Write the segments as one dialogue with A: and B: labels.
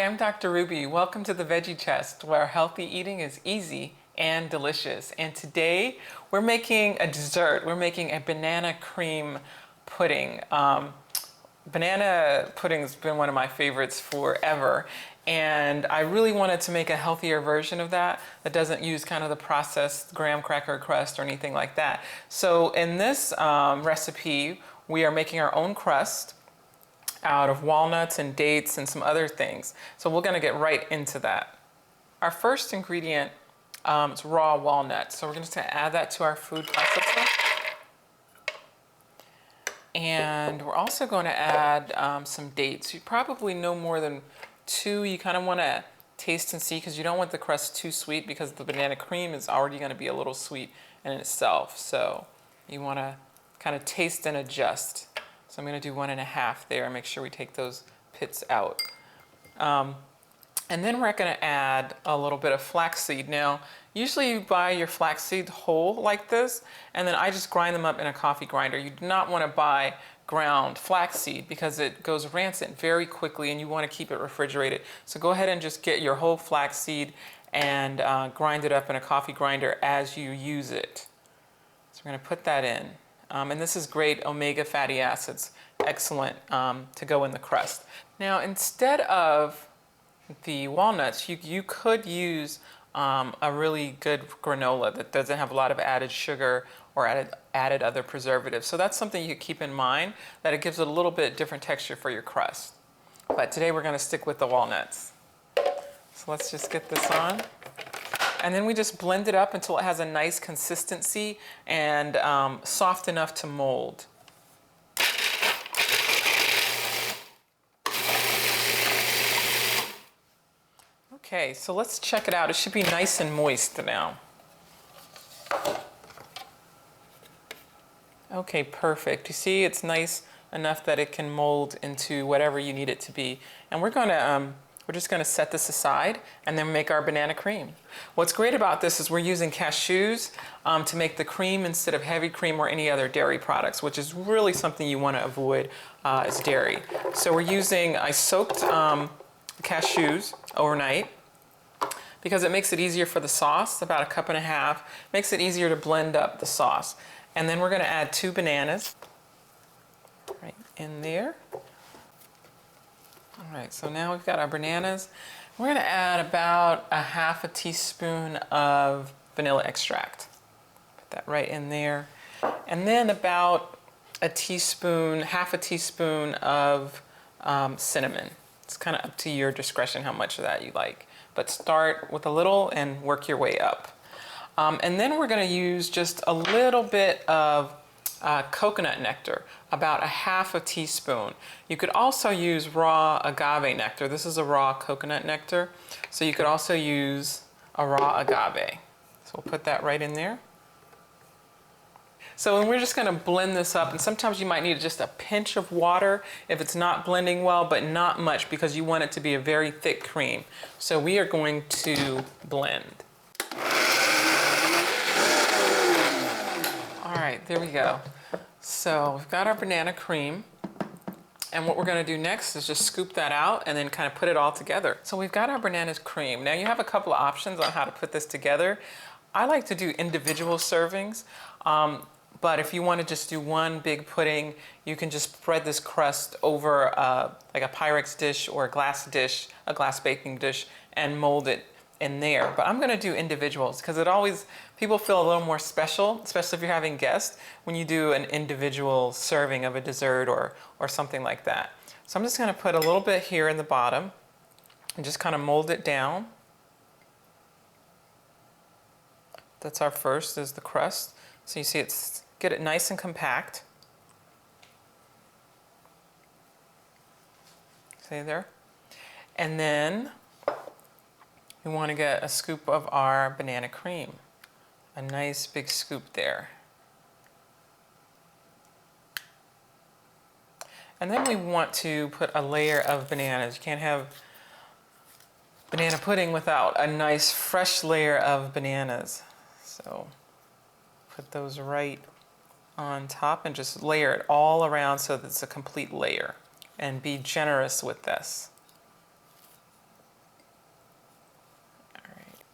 A: Hi, I'm Dr. Ruby. Welcome to the Veggie Chest, where healthy eating is easy and delicious. And today we're making a dessert. We're making a banana cream pudding. Banana pudding's been one of my favorites forever. And I really wanted to make a healthier version of that doesn't use kind of the processed graham cracker crust or anything like that. So in this recipe, we are making our own crust out of walnuts and dates and some other things. So we're going to get right into that. Our first ingredient is raw walnuts. So we're going to add that to our food processor. And we're also going to add some dates. You probably no more than 2. You kind of want to taste and see because you don't want the crust too sweet because the banana cream is already going to be a little sweet in itself. So you want to kind of taste and adjust. So I'm going to do 1.5 there and make sure we take those pits out. And then we're going to add a little bit of flaxseed. Now, usually you buy your flaxseed whole like this, and then I just grind them up in a coffee grinder. You do not want to buy ground flaxseed because it goes rancid very quickly and you want to keep it refrigerated. So go ahead and just get your whole flaxseed and grind it up in a coffee grinder as you use it. So we're going to put that in. And this is great omega fatty acids, excellent to go in the crust. Now, instead of the walnuts, you could use a really good granola that doesn't have a lot of added sugar or added other preservatives. So that's something you keep in mind, that it gives it a little bit different texture for your crust. But today we're going to stick with the walnuts. So let's just get this on. And then we just blend it up until it has a nice consistency and soft enough to mold. Okay, so let's check it out. It should be nice and moist now. Okay, perfect. You see, it's nice enough that it can mold into whatever you need it to be. And we're just going to set this aside and then make our banana cream. What's great about this is we're using cashews to make the cream instead of heavy cream or any other dairy products, which is really something you want to avoid is dairy. So I soaked cashews overnight because it makes it easier for the sauce, about 1.5 cups, makes it easier to blend up the sauce. And then we're going to add 2 bananas right in there. All right, so now we've got our bananas. We're going to add about 1/2 teaspoon of vanilla extract. Put that right in there. And then about 1/2 teaspoon of cinnamon. It's kind of up to your discretion how much of that you like. But start with a little and work your way up. And then we're going to use just a little bit of coconut nectar, about 1/2 teaspoon. You could also use raw agave nectar. This is a raw coconut nectar. So you could also use a raw agave. So we'll put that right in there. So we're just going to blend this up, and sometimes you might need just a pinch of water if it's not blending well, but not much because you want it to be a very thick cream. So we are going to blend. All right, there we go. So we've got our banana cream, and what we're going to do next is just scoop that out and then kind of put it all together. So we've got our banana cream. Now you have a couple of options on how to put this together. I like to do individual servings, but if you want to just do one big pudding, you can just spread this crust over like a Pyrex dish or a glass baking dish, and mold it in there. But I'm going to do individuals because people feel a little more special, especially if you're having guests, when you do an individual serving of a dessert or something like that. So I'm just going to put a little bit here in the bottom and just kind of mold it down. That's our first, is the crust. So you see get it nice and compact. See there? And then we want to get a scoop of our banana cream. A nice big scoop there. And then we want to put a layer of bananas. You can't have banana pudding without a nice fresh layer of bananas. So put those right on top and just layer it all around so that it's a complete layer. And be generous with this.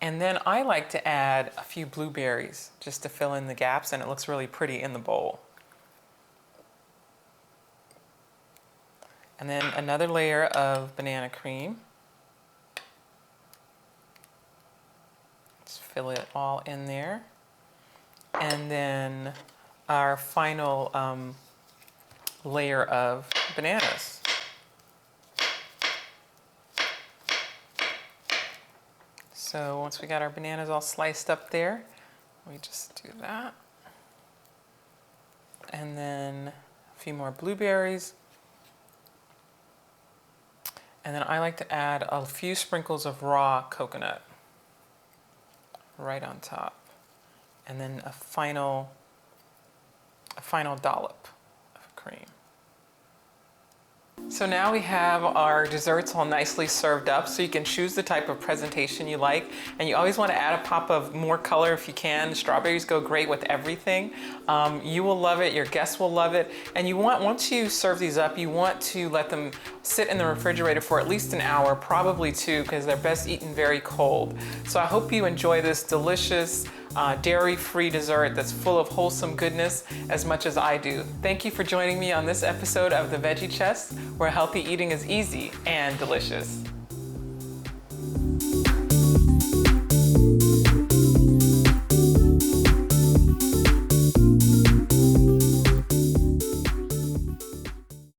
A: And then I like to add a few blueberries just to fill in the gaps, and it looks really pretty in the bowl. And then another layer of banana cream. Just fill it all in there. And then our final layer of bananas. So once we got our bananas all sliced up there, we just do that. And then a few more blueberries. And then I like to add a few sprinkles of raw coconut right on top. And then a final dollop of cream. So now we have our desserts all nicely served up, so you can choose the type of presentation you like, and you always want to add a pop of more color if you can. Strawberries go great with everything. You will love it, your guests will love it, and you want, once you serve these up, you want to let them sit in the refrigerator for at least an hour, probably 2, because they're best eaten very cold. So I hope you enjoy this delicious dairy-free dessert that's full of wholesome goodness as much as I do. Thank you for joining me on this episode of The Veggie Chest, where healthy eating is easy and delicious.